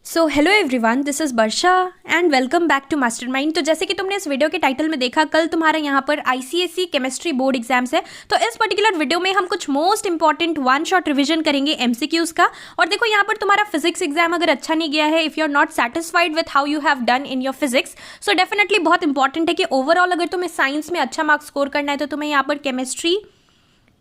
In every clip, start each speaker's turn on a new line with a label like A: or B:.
A: So hello everyone, this is Varsha and welcome back to Mastermind. तो जैसे कि तुमने इस वीडियो के टाइटल में देखा, कल तुम्हारा यहाँ पर आईसीएसई केमिस्ट्री बोर्ड एग्जाम्स है। तो इस पर्टिकुलर वीडियो में हम कुछ most important one shot revision करेंगे एमसीक्यूज का। और देखो यहाँ पर तुम्हारा फिजिक्स एग्जाम अगर अच्छा नहीं गया है, if you are not satisfied with how you have done in your physics, so definitely बहुत इंपॉर्टेंट है कि ओवरऑल अगर तुम्हें साइंस में अच्छा मार्क्स स्कोर करना है तो तुम्हें यहाँ पर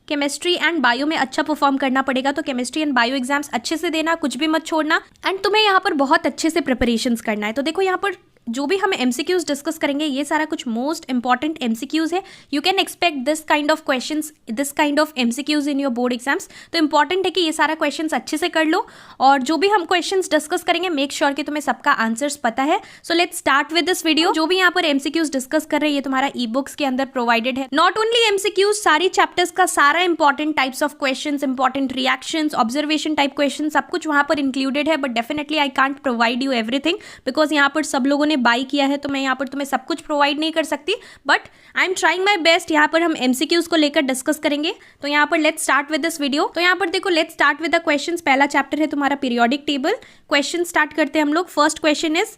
A: केमिस्ट्री एंड बायो में अच्छा परफॉर्म करना पड़ेगा। तो केमिस्ट्री एंड बायो एग्जाम्स अच्छे से देना, कुछ भी मत छोड़ना, एंड तुम्हें यहाँ पर बहुत अच्छे से प्रिपरेशंस करना है। तो देखो यहाँ पर जो भी हम एमसीक्यूज डिस्कस करेंगे ये सारा कुछ मोस्ट इंपॉर्टेंट एमसीक्यूज है। You can expect this kind of questions, this kind of MCQs in your board exams. तो इंपॉर्टेंट है कि ये सारा क्वेश्चंस अच्छे से कर लो, और जो भी हम क्वेश्चंस डिस्कस करेंगे मेक श्योर कि तुम्हें सबका आंसर्स पता है। So let's start with this video. जो भी यहाँ पर एमसीक्यूज डिस्कस कर रहे हैं ये तुम्हारा ई बुक्स के अंदर प्रोवाइडेड है। नॉट ओनली एमसीक्यूज, सारी चैप्टर्स का सारा important types of questions, important reactions, observation type question, सब कुछ वहां पर इंक्लूडेड है। But definitely I can't provide you everything because यहाँ पर सब लोगों ने बाय किया है, तो मैं यहाँ पर तुम्हें सब कुछ प्रोवाइड नहीं कर सकती। But I am trying my best. यहाँ पर हम एमसीक्यूज को लेकर डिस्कस करेंगे। तो यहाँ पर let's start with this video. तो यहाँ पर देखो, let's start with the questions. पहला चैप्टर है तुम्हारा पीरियोडिक टेबल। क्वेश्चन स्टार्ट करते हैं हम लोग। फर्स्ट क्वेश्चन इज,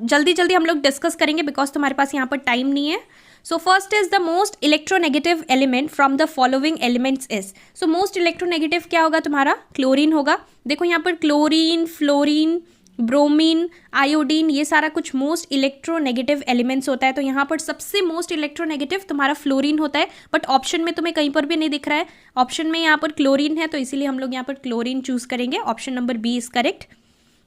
A: जल्दी जल्दी हम लोग डिस्कस करेंगे बिकॉज तुम्हारे पास यहाँ पर टाइम नहीं है। So first is the most electronegative element from the following elements is. So most electronegative क्या होगा तुम्हारा? क्लोरीन होगा। देखो यहाँ पर क्लोरीन, फ्लोरीन, ब्रोमीन, आयोडीन, ये सारा कुछ मोस्ट इलेक्ट्रोनेगेटिव एलिमेंट्स होता है। तो यहाँ पर सबसे मोस्ट इलेक्ट्रोनेगेटिव तुम्हारा फ्लोरीन होता है, बट ऑप्शन में तुम्हें कहीं पर भी नहीं दिख रहा है। ऑप्शन में यहाँ पर क्लोरीन है, तो इसीलिए हम लोग यहाँ पर क्लोरीन चूज करेंगे। Option number B is correct.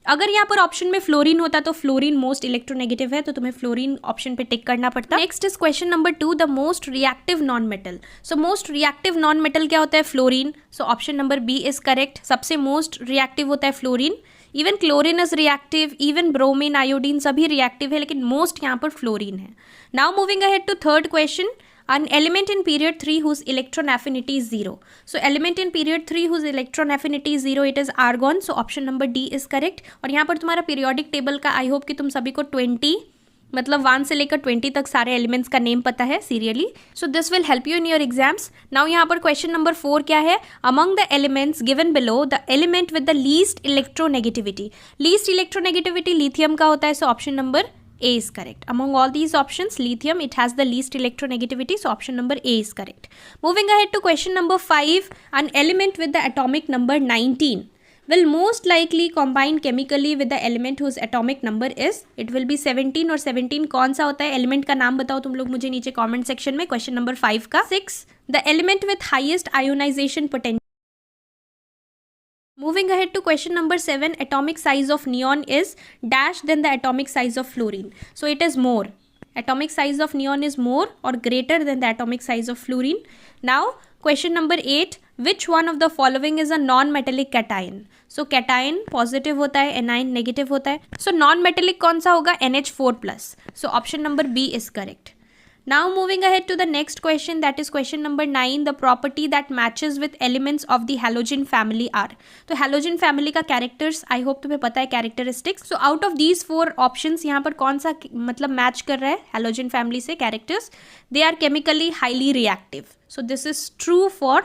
A: अगर यहाँ पर ऑप्शन में फ्लोरीन होता तो फ्लोरीन मोस्ट इलेक्ट्रोनेगेटिव है, तो तुम्हें फ्लोरीन ऑप्शन पे टिक करना पड़ता। Next is question number 2, the most reactive non metal. So most reactive non metal क्या होता है? Fluorine. So option number B is correct. सबसे मोस्ट रिएक्टिव होता है fluorine. Even chlorine is reactive, even bromine, iodine सभी reactive है, लेकिन most यहाँ पर फ्लोरीन है। Now moving ahead to third question, an element in period 3 whose electron affinity is 0. So element in period 3 whose electron affinity is 0, it is argon. So option number D is correct. और यहाँ पर तुम्हारा periodic table का I hope कि तुम सभी को 20 मतलब 1 से लेकर 20 तक सारे एलिमेंट्स का नेम पता है serially. So this will help you in your exams. Now यहाँ पर क्वेश्चन नंबर 4 क्या है? Among the elements given below, the element with the least electronegativity. Least electronegativity lithium का होता है। So option number A is correct. Among all these options, lithium, it has the least electronegativity, so option number A is correct. Moving ahead to question number 5, an element with the atomic number 19 will most likely combine chemically with the element whose atomic number is, it will be 17 और 17 कौन सा होता है? Element का नाम बताओ तुम लोग मुझे नीचे कमेंट सेक्शन में। क्वेश्चन नंबर 5 का। 6, the element with highest ionization potential. Moving ahead to question number 7, atomic size of neon is dash than the atomic size of fluorine. So it is more. Atomic size of neon is more or greater than the atomic size of fluorine. Now question number 8, which one of the following is a non-metallic cation? So cation positive होता है, anion negative होता है. So non-metallic कौन सा होगा? NH4+. So option number B is correct. Now moving ahead to the next question, that is question number 9, the property that matches with elements of the halogen family are. तो halogen family का characters I hope तुम्हें पता है, characteristics. So out of these 4 options यहाँ पर कौन सा मतलब match कर रहा है halogen family से characters? They are chemically highly reactive. So this is true for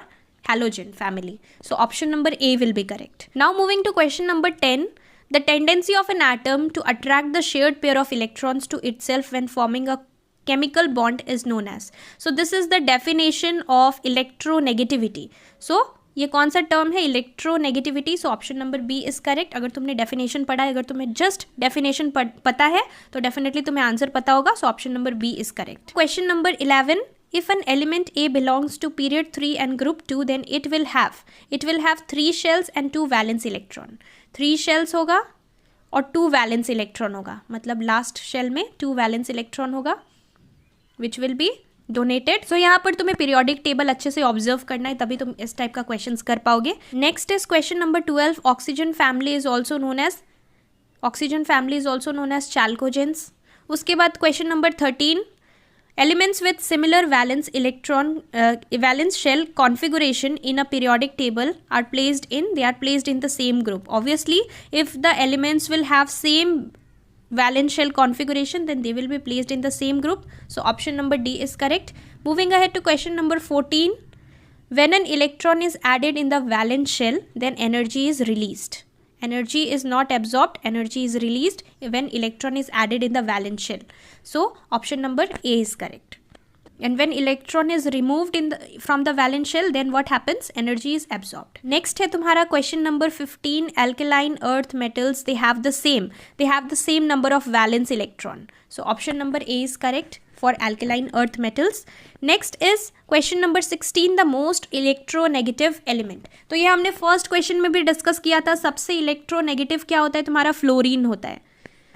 A: halogen family. So option number A will be correct. Now moving to question number 10. The tendency of an atom to attract the shared pair of electrons to itself when forming a chemical bond is known as. So this is the definition of electronegativity. So ये कौन सा term है? Electronegativity. So option number B is correct. अगर तुमने definition पढ़ा है, अगर तुम्हें जस्ट डेफिनेशन पता है तो डेफिनेटली तुम्हें आंसर पता होगा। So option number B is correct. Question number 11, if an element A belongs to period 3 and group 2, then it will have 3 shells and 2 valence electron. 3 shells होगा और 2 valence electron होगा, मतलब लास्ट शेल में 2 valence electron होगा which will be donated. So यहाँ पर तुम्हें periodic table अच्छे से ऑब्जर्व करना है, तभी तुम इस टाइप का क्वेश्चंस कर पाओगे। Next is question number 12, oxygen family is also known as chalcogens. उसके बाद question number 13, elements with similar valence shell configuration in a periodic table are placed in the same group. Obviously if the elements will have same valence shell configuration, then they will be placed in the same group. So option number D is correct. Moving ahead to question number 14, when an electron is added in the valence shell, then energy is released. energy is not absorbed, energy is released when electron is added in the valence shell. So option number A is correct. And when electron is removed from the valence shell, then what happens? Energy is absorbed. Next है तुम्हारा question number 15. Alkaline earth metals, they have the same number of valence electron. So option number A is correct for alkaline earth metals. Next is question number 16, the most electronegative element. तो ये हमने first question में भी discuss किया था. सबसे electronegative क्या होता है? तुम्हारा फ्लोरीन होता है.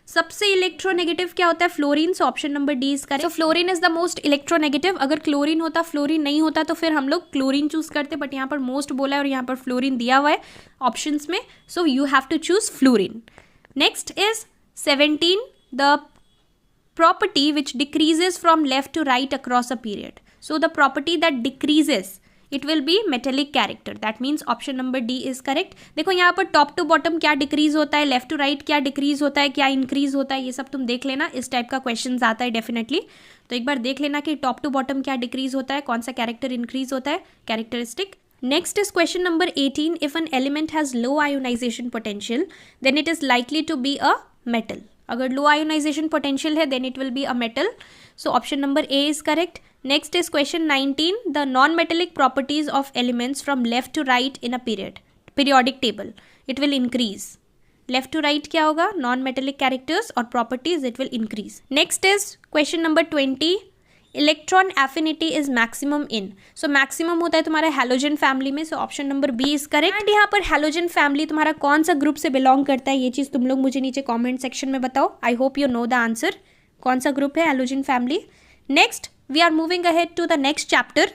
A: सबसे इलेक्ट्रोनेगेटिव क्या होता है? Fluorine. So option number D is correct. So fluorine is the most electronegative. अगर क्लोरीन होता, फ्लोरीन नहीं होता, तो फिर हम लोग क्लोरीन चूज करते, बट यहाँ पर मोस्ट बोला है और यहाँ पर फ्लोरीन दिया हुआ है ऑप्शंस में. So you have to choose fluorine. Next is 17, द property which decreases from left to right across a period. So the property that decreases, it will be metallic character. That means option number D is correct. देखो यहाँ पर top to bottom क्या decrease होता है, left to right क्या decrease होता है, क्या इंक्रीज होता है, ये सब तुम देख लेना. इस टाइप का क्वेश्चन आता है डेफिनेटली. तो एक बार देख लेना कि टॉप टू बॉटम क्या डिक्रीज होता है, कौन सा कैरेक्टर इंक्रीज होता है, characteristic. Next is question number 18. If an element has low ionization potential, then it is likely to be a metal. अगर लो आयोनाइजेशन पोटेंशियल है then it will be a metal. So option number A is correct. Next is question 19, the non metallic properties of elements from left to right in a periodic table. It will increase. Left to right क्या होगा? Non metallic characters और properties, it will increase. Next is question number 20, electron affinity is maximum in. So maximum होता है तुम्हारा halogen family में. So option number B is correct. And यहाँ पर halogen family तुम्हारा कौन सा ग्रुप से बिलोंग करता है, ये चीज तुम लोग मुझे नीचे कमेंट सेक्शन में बताओ. I hope you know the answer. कौन सा ग्रुप है halogen family. Next we are moving ahead to the next chapter.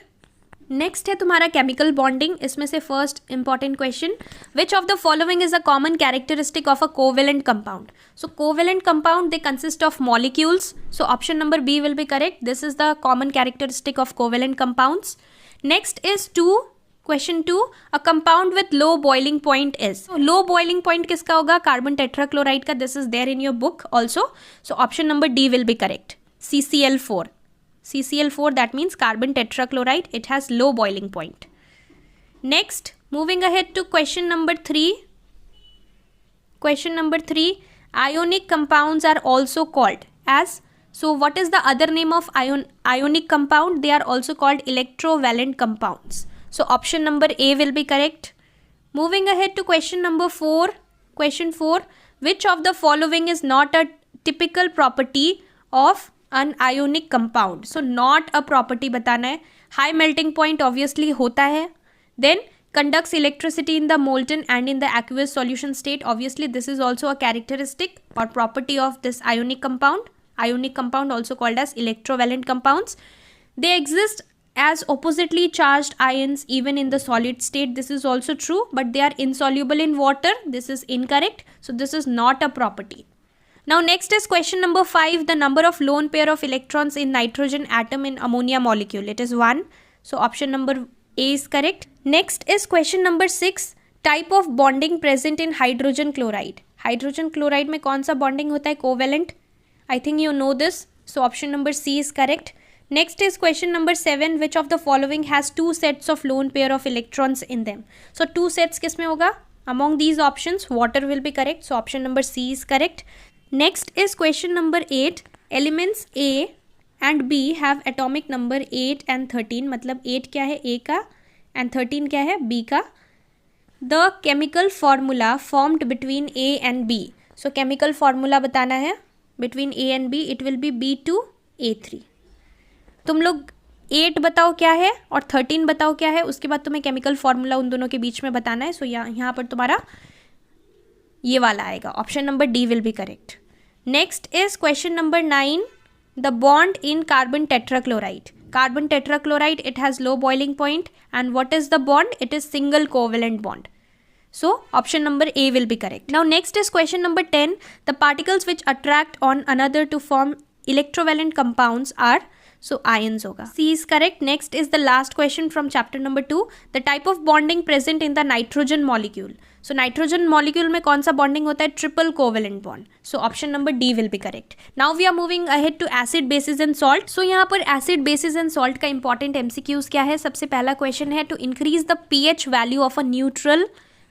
A: Next है तुम्हारा केमिकल बॉन्डिंग. इसमें से first important question, which of the following is a common characteristic of a covalent compound. So covalent compound they consist of molecules. So option number B will be correct. This is the common characteristic of covalent compounds. Next is question 2, a compound with low boiling point is. Low boiling point किसका होगा? Carbon tetrachloride का. This is there in your book also. So option number D will be correct. CCl4. CCl4, that means carbon tetrachloride. It has low boiling point. Next, moving ahead to question number 3. Question number 3, ionic compounds are also called as. So what is the other name of ionic compound? They are also called electrovalent compounds. So option number A will be correct. Moving ahead to question number 4. Question 4, which of the following is not a typical property of an ionic compound. So not a property बताना है. High melting point obviously होता है. Then conducts electricity in the molten and in the aqueous solution state. Obviously this is also a characteristic or property of this ionic compound. Ionic compound also called as electrovalent compounds. They exist as oppositely charged ions even in the solid state. This is also true, but they are insoluble in water. This is incorrect. So this is not a property. Now next is question number 5, the number of lone pair of electrons in nitrogen atom in ammonia molecule. It is 1. So option number A is correct. Next is question number 6, type of bonding present in hydrogen chloride. Hydrogen chloride में कौन सा bonding होता है? Covalent. I think you know this. So option number C is correct. Next is question number 7, which of the following has 2 sets of lone pair of electrons in them. So 2 sets किस में होगा? Among these options, water will be correct. So option number C is correct. Next is question number 8. Elements A and B have atomic number 8 and 13. मतलब 8 क्या है? A का and 13 क्या है? B का. The chemical formula formed between A and B. So chemical formula बताना है between A and B. It will be B2A3. तुम लोग 8 बताओ क्या है और 13 बताओ क्या है. उसके बाद तुम्हें केमिकल फॉर्मूला उन दोनों के बीच में बताना है. सो यहाँ पर तुम्हारा ये वाला आएगा. Option number D will be correct. Next is question number 9, the bond in carbon tetrachloride. Carbon tetrachloride, it has low boiling point and what is the bond? It is single covalent bond. So option number A will be correct. Now next is question number 10, the particles which attract on another to form electrovalent compounds are. So ions होगा. C is correct. Next is the last question from chapter number 2. The type of bonding present in the nitrogen molecule. So nitrogen molecule में कौन सा bonding होता है? Triple covalent bond. So option number D will be correct. Now we are moving ahead to acid, bases and salt. So यहाँ पर acid, bases and salt का important MCQs क्या है? सबसे पहला question है to increase the pH value of a neutral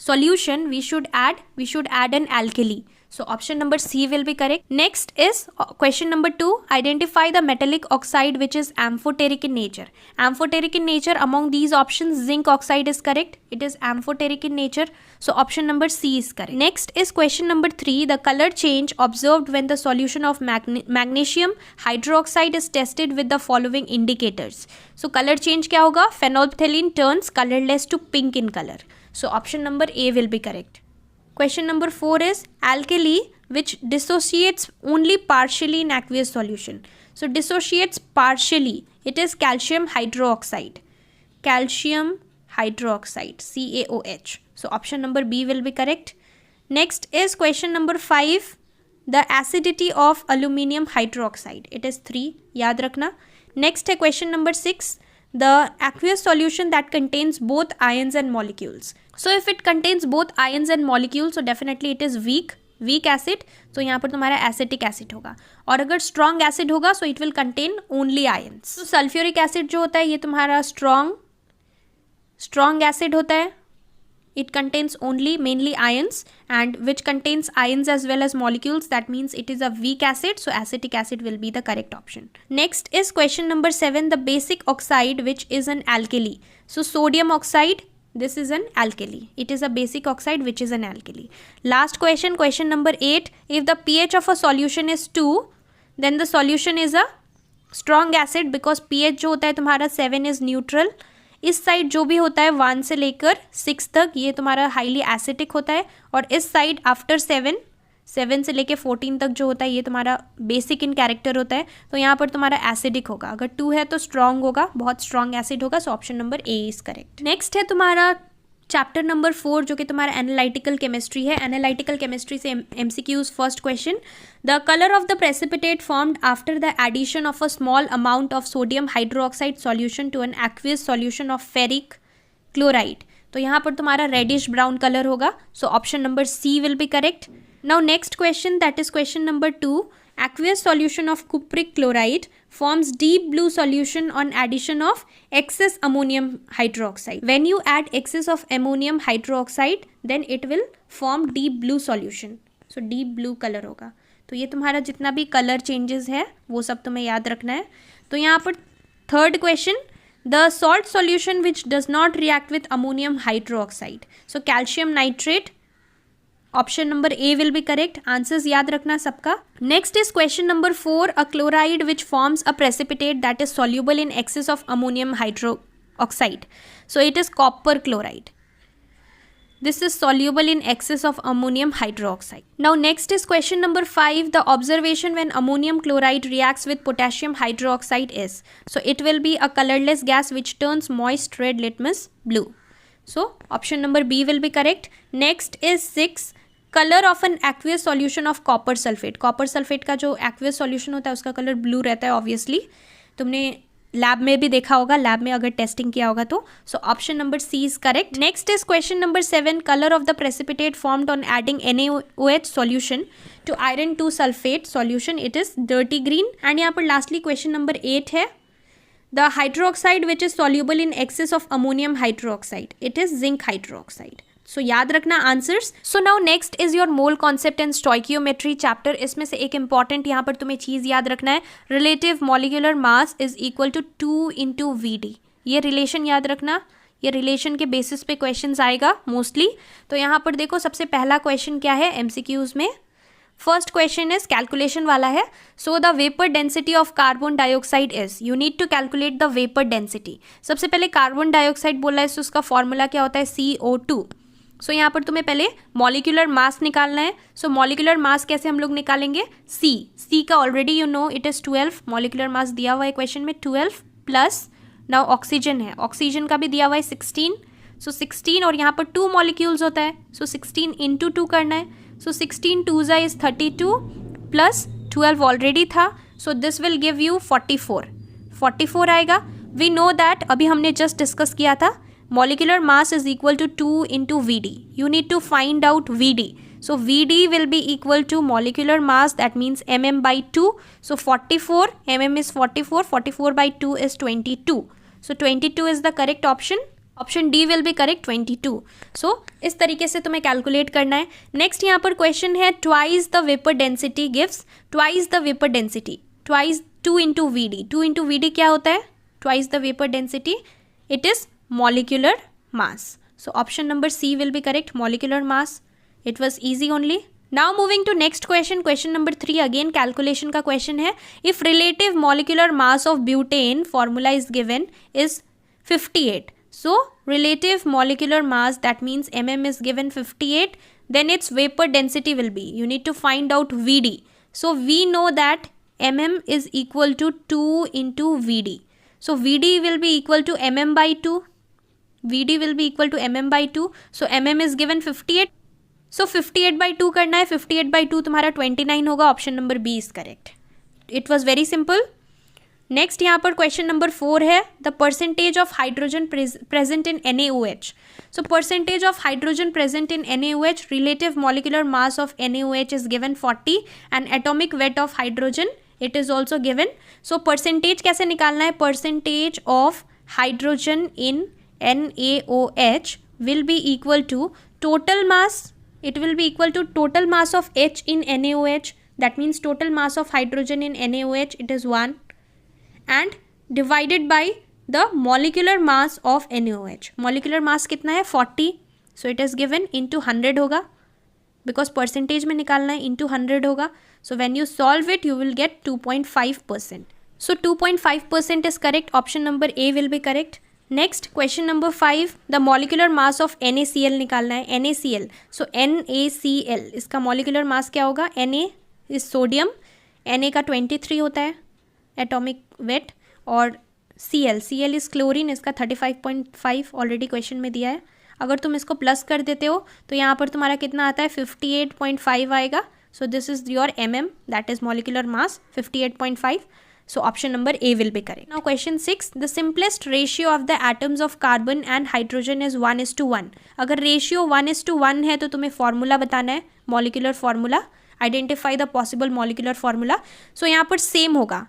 A: solution, we should add an alkali. So option number C will be correct. Next is question number 2. Identify the metallic oxide which is amphoteric in nature. Amphoteric in nature, among these options, zinc oxide is correct. It is amphoteric in nature. So option number C is correct. Next is question number 3. The color change observed when the solution of magnesium hydroxide is tested with the following indicators. So color change क्या होगा? Phenolphthalein turns colorless to pink in color. So option number A will be correct. Question number 4 is alkali which dissociates only partially in aqueous solution. So dissociates partially. It is calcium hydroxide. Calcium hydroxide, CaOH. So option number B will be correct. Next is question number 5. The acidity of aluminium hydroxide. It is 3. याद रखना. Next है question number 6. The aqueous solution that contains both ions and molecules. So if it contains both ions and molecules, so definitely it is weak acid. तो यहाँ पर तुम्हारा acetic acid होगा. और अगर strong acid होगा, so it will contain only ions. So sulfuric acid जो होता है ये तुम्हारा strong acid होता है. It contains only mainly ions, and which contains ions as well as molecules. That means it is a weak acid. So acetic acid will be the correct option. Next is question number 7. The basic oxide which is an alkali. So sodium oxide. This is an alkali. It is a basic oxide which is an alkali. Last question, question number 8. If the pH of a solution is 2, then the solution is a strong acid because pH जो होता है तुम्हारा 7 is neutral. इस side जो भी होता है 1 से लेकर 6 तक ये तुम्हारा हाईली एसिटिक होता है, और इस साइड आफ्टर 7 से लेकर 14 तक जो होता है ये तुम्हारा बेसिक इन कैरेक्टर होता है. तो यहाँ पर तुम्हारा एसिडिक होगा. अगर 2 है तो स्ट्रॉन्ग होगा, बहुत स्ट्रॉन्ग एसिड होगा. So option number A is correct. Next है तुम्हारा चैप्टर नंबर 4 जो कि तुम्हारा एनालिटिकल केमिस्ट्री है. एनालिटिकल केमिस्ट्री से MCQs. First question, the colour of the precipitate formed after the addition of a small amount of sodium hydroxide solution to an aqueous solution of ferric chloride. तो यहाँ पर तुम्हारा reddish brown colour होगा. So option number C will be correct. Now next question, that is question number 2. Aqueous solution of cupric chloride forms deep blue solution on addition of excess ammonium hydroxide. When you add excess of ammonium hydroxide, then it will form deep blue solution. So deep blue color होगा. तो ये तुम्हारा जितना भी color changes है वो सब तुम्हें याद रखना है. तो यहाँ पर third question, the salt solution which does not react with ammonium hydroxide. So calcium nitrate. Option number A will be correct. Answers याद रखना सबका. Next is question number 4. A chloride which forms a precipitate that is soluble in excess of ammonium hydroxide. So it is copper chloride. This is soluble in excess of ammonium hydroxide. Now next is question number 5. The observation when ammonium chloride reacts with potassium hydroxide is. So it will be a colorless gas which turns moist red litmus blue. So option number B will be correct. Next is 6. Colour of an aqueous solution of copper sulphate. Copper sulphate का जो aqueous solution होता है उसका colour blue रहता है. Obviously तुमने lab में भी देखा होगा, लैब में अगर टेस्टिंग किया होगा तो. So option number C is correct. Next is question number 7. Colour of the precipitate formed on adding NaOH solution to iron 2 sulphate solution. It is dirty green. And यहाँ पर लास्टली क्वेश्चन नंबर 8 है. The hydroxide which is soluble in excess of ammonium hydroxide. It is zinc hydroxide. So याद रखना answers. So now next is your mole concept and stoichiometry chapter. इसमें से एक important यहाँ पर तुम्हें चीज़ याद रखना है. Relative molecular mass is equal to 2 × VD. ये रिलेशन याद रखना. ये रिलेशन के बेसिस पे क्वेश्चंस आएगा मोस्टली. तो यहाँ पर देखो सबसे पहला क्वेश्चन क्या है MCQs में. फर्स्ट क्वेश्चन इज कैलकुलेशन वाला है. So the vapour density of carbon dioxide is. You need to calculate the vapour density. सबसे पहले कार्बन डाइऑक्साइड बोला है, सो उसका फॉर्मूला क्या होता है CO2. सो यहाँ पर तुम्हें पहले मॉलिक्यूलर मास निकालना है. सो मॉलिक्यूलर मास कैसे हम लोग निकालेंगे. C का already you know it is 12. Molecular mass दिया हुआ है क्वेश्चन में 12 प्लस नाउ ऑक्सीजन है. ऑक्सीजन का भी दिया हुआ है 16. सो 16 और यहाँ पर 2 मॉलिक्यूल्स होता है. सो 16 × 2 करना है. सो 16 2 इज 32 प्लस 12 ऑलरेडी था. सो दिस विल गिव यू 44 आएगा. वी नो दैट अभी हमने जस्ट डिस्कस किया था. Molecular mass is equal to 2 × VD. You need to find out VD. So VD will be equal to molecular mass, that means mm by 2. So 44, mm is 44. 44 by 2 is 22. So 22 is the correct option. Option D will be correct 22. सो इस तरीके से तुम्हें calculate करना है. Next यहाँ पर question है twice the vapour density gives, twice the vapour density, twice 2 into V D. 2 into V D क्या होता है? Twice the vapour density, it is molecular mass. So option number C will be correct, molecular mass. It was easy only. Now moving to next question, question number 3. Again calculation का question है. If relative molecular mass of butane formula is given is 58. So relative molecular mass, that means mm is given 58, then its vapor density will be, you need to find out Vd. So we know that mm is equal to 2 into Vd. So Vd will be equal to mm by 2. Vd will be equal to mm by 2. So mm is given 58. So 58 by 2 करना है. 58 by 2 तुम्हारा 29 होगा. Option number B is correct. It was very simple. Next यहाँ पर question number 4 है. The percentage of hydrogen present in NaOH. So percentage of hydrogen present in NaOH, relative molecular mass of NaOH is given 40 and atomic weight of hydrogen it is also given. So percentage कैसे निकालना है? Percentage of hydrogen in NaOH will be equal to total mass. It will be equal to total mass of H in NaOH. That means total mass of hydrogen in NaOH, it is 1. And divided by the molecular mass of NaOH. Molecular mass कितना है? 40. So it is given into 100 होगा. Because percentage में निकालना है, into 100 होगा. So when you solve it, you will get 2.5%. So 2.5% is correct. Option number A will be correct. Next question number 5. The molecular mass of NaCl निकालना है. NaCl. सो NaCl इसका molecular mass क्या होगा? Na is sodium. Na का 23 होता है atomic weight. और Cl is chlorine, इसका 35.5 ऑलरेडी क्वेश्चन में दिया है. अगर तुम इसको प्लस कर देते हो तो यहाँ पर तुम्हारा कितना आता है? 58.5 आएगा. सो this is your mm, that is molecular mass 58.5. So option number A will be correct. Now question 6. The simplest ratio of the atoms of carbon and hydrogen is 1:1. अगर ratio 1:1 है तो तुम्हें formula बताना है, molecular formula. Identify the possible molecular formula. So यहाँ पर same होगा.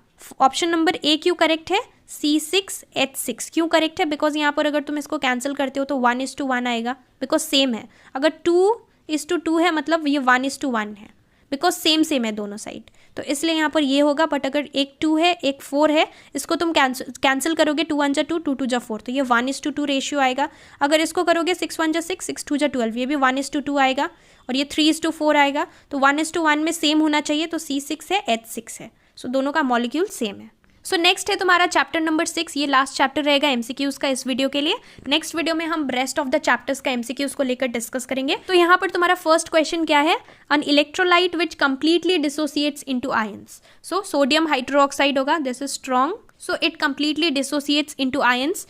A: Option number A क्यों correct है? C6H6 क्यों correct है? Because यहाँ पर अगर तुम इसको cancel करते हो तो 1:1 आएगा. Because same है. अगर 2:2 है मतलब ये 1:1 है. बिकॉज सेम है दोनों साइड, तो इसलिए यहाँ पर ये होगा. बट अगर एक 2 है एक 4 है, इसको तुम कैंसिल करोगे. 2 1 जा 2, 2 2 जा 4, तो ये 1:2 रेशियो आएगा. अगर इसको करोगे 6 1 जा 6, 6 2 जा 12, ये भी 1:2 आएगा. और ये 3:4 आएगा. तो 1:1 में सेम होना चाहिए. तो C6 है, H6 है. सो दोनों का मॉलिक्यूल सेम है. सो नेक्स्ट है तुम्हारा चैप्टर नंबर 6. ये लास्ट चैप्टर रहेगा MCQs का इस वीडियो के लिए. नेक्स्ट वीडियो में हम रेस्ट ऑफ द चैप्टर्स का MCQs को लेकर डिस्कस करेंगे. तो यहाँ पर तुम्हारा फर्स्ट क्वेश्चन क्या है? An electrolyte which completely dissociates into ions. So sodium hydroxide होगा, this is strong. So it completely dissociates into ions.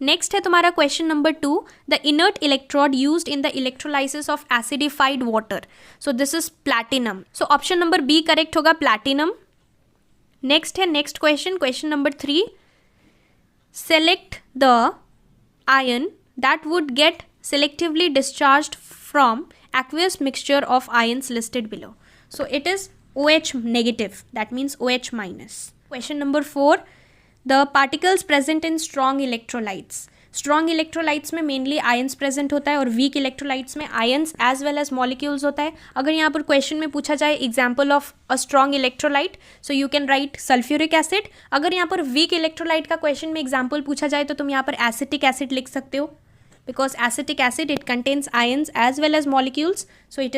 A: Next है तुम्हारा question number 2. The inert electrode used in the electrolysis of acidified water. So this is platinum. So option number B correct होगा, platinum. Next है next question, question number 3. Select the ion that would get selectively discharged from aqueous mixture of ions listed below. So it is OH negative, that means OH minus. Question number 4. The particles present in strong electrolytes. Strong electrolytes में mainly ions present होता है और weak electrolytes में ions as well as molecules होता है. अगर यहाँ पर क्वेश्चन में पूछा जाए example of a strong electrolyte, so you can write sulphuric acid. अगर यहाँ पर वीक इलेक्ट्रोलाइट का क्वेश्चन में एग्जाम्पल पूछा जाए तो तुम यहाँ पर एसिटिक एसिड लिख सकते हो, because acetic acid it contains ions as well as molecules, so it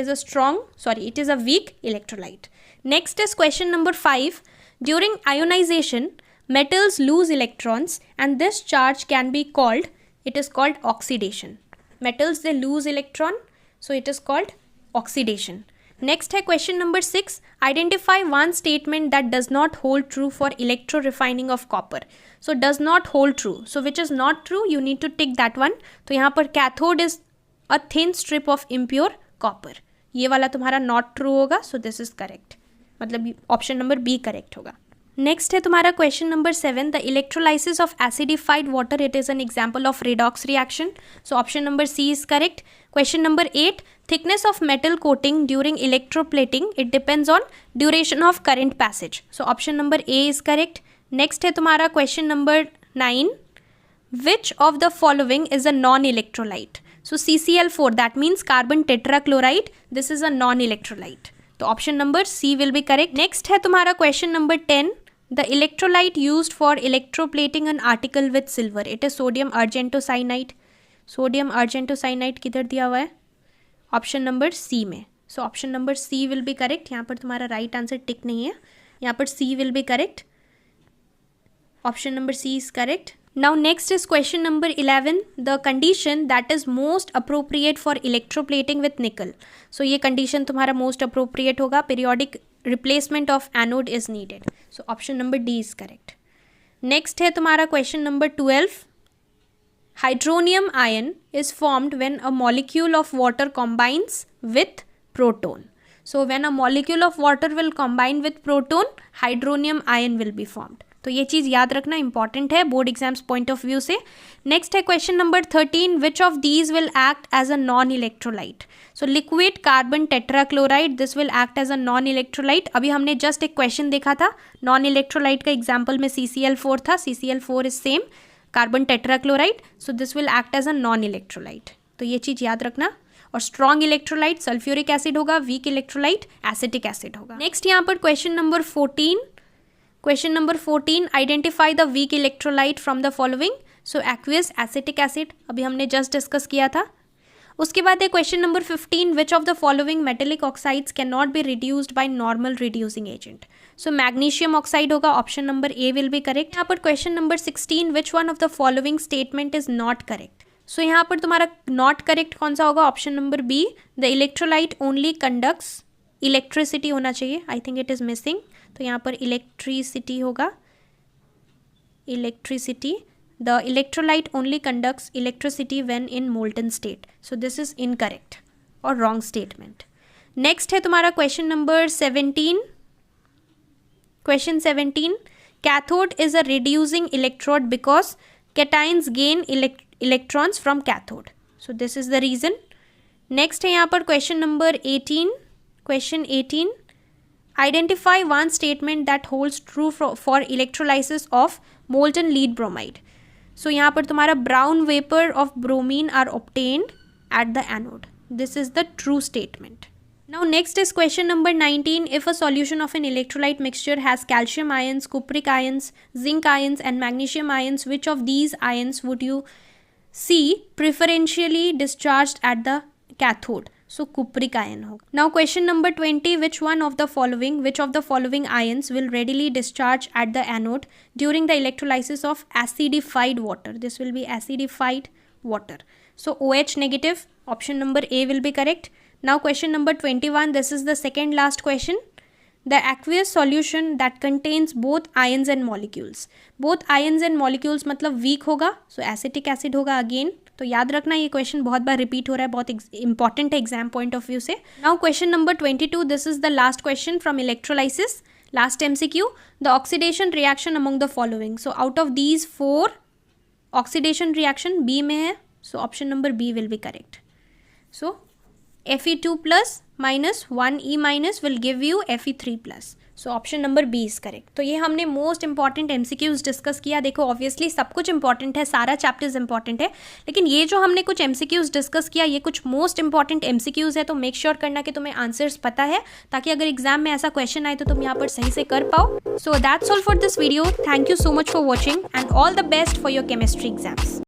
A: is a weak electrolyte. Next is question number 5. During ionization metals lose electrons and this charge can be called, it is called oxidation. Metals they lose electron, so it is called oxidation. Next है question number 6. Identify one statement that does not hold true for electro refining of copper. So does not hold true. So which is not true, you need to tick that one. तो यहाँ पर cathode is a thin strip of impure copper. ये वाला तुम्हारा not true होगा, so this is correct. मतलब option number B correct होगा. Next है तुम्हारा question number 7. The electrolysis of acidified water, it is an example of redox reaction, so option number C is correct. Question number 8. Thickness of metal coating during electroplating, it depends on duration of current passage, so option number A is correct. Next है तुम्हारा question number 9. which of the following is a non-electrolyte? So CCl4, that means carbon tetrachloride, this is a non-electrolyte. तो option number C will be correct. Next है तुम्हारा question number 10. The electrolyte used for electroplating an article with silver, it is sodium argentocyanide. Sodium argentocyanide किधर दिया हुआ है? Option number C में. So option number C will be correct. यहाँ पर तुम्हारा राइट आंसर टिक नहीं है, यहाँ पर C will be correct. Option number C is correct. Now next is question number 11, the condition that is most appropriate for electroplating with nickel. So ये condition तुम्हारा most appropriate होगा. Periodic replacement of anode is needed. So option number D is correct. Next है तुम्हारा question number 12. Hydronium ion is formed when a molecule of water combines with proton. So when a molecule of water will combine with proton, hydronium ion will be formed. तो ये चीज़ याद रखना important है board exams point of view से. Next है question number 13, which of these will act as a non electrolyte? So liquid carbon tetrachloride, this will act as a non electrolyte. अभी हमने जस्ट एक क्वेश्चन देखा था non electrolyte का, example में CCl4 था. CCl4 is same carbon tetrachloride, so this will act as a non electrolyte. तो ये चीज़ याद रखना. और स्ट्रॉन्ग इलेक्ट्रोलाइट सल्फ्यूरिक एसिड होगा, वीक इलेक्ट्रोलाइट एसिटिक एसिड होगा. नेक्स्ट यहाँ पर question number 14. Question number 14, identify the weak electrolyte from the following. So aqueous acetic acid, अभी हमने just discuss किया था. उसके बाद है question number 15, which of the following metallic oxides cannot be reduced by normal reducing agent? So magnesium oxide होगा, option number A will be correct. यहाँ पर question number 16, which one of the following statement is not correct? So यहाँ पर तुम्हारा not correct कौन सा होगा? option number B, the electrolyte only conducts electricity होना चाहिए. I think it is missing. तो यहाँ पर इलेक्ट्रिसिटी होगा, electricity. The electrolyte only conducts electricity when in molten state. So this is incorrect और रॉन्ग स्टेटमेंट. नेक्स्ट है तुम्हारा question number 17. Question 17, cathode is a reducing electrode because cations gain electrons from cathode. So this is the reason. Next है यहाँ पर question number 18. Question 18, identify one statement that holds true for electrolysis of molten lead bromide. So यहाँ पर तुम्हारा brown vapor of bromine are obtained at the anode. This is the true statement. Now next is question number 19. If a solution of an electrolyte mixture has calcium ions, cupric ions, zinc ions and magnesium ions, which of these ions would you see preferentially discharged at the cathode? So cupric ion होगा. Now question number 20, which of the following ions will readily discharge at the anode during the electrolysis of acidified water? This will be acidified water. So OH negative, option number A will be correct. Now question number 21, this is the second last question. The aqueous solution that contains both ions and molecules. Both ions and molecules मतलब weak होगा, so acetic acid होगा again. तो याद रखना ये question बहुत बार repeat हो रहा है, बहुत इंपॉर्टेंट है एग्जाम पॉइंट ऑफ व्यू से. Now question number 22, this is the last question from electrolysis, last MCQ. The oxidation reaction among the following. So out of these 4 oxidation reaction B में है, so option number B will be correct. So Fe2 plus minus 1E minus will give you Fe3 plus. So option number B is correct. तो ये हमने most important MCQs discuss किया. देखो obviously सब कुछ important है, सारा चैप्टर्स इंपॉर्टेंट है, लेकिन ये जो हमने कुछ MCQs डिस्कस किया ये कुछ मोस्ट इंपॉर्टेंट MCQs है. तो मेक श्योर करना कि तुम्हें आंसर्स पता है, ताकि अगर एग्जाम में ऐसा क्वेश्चन आए तो तुम यहाँ पर सही से कर पाओ. So that's all for this video. Thank you so much for watching and all the best for your chemistry exams.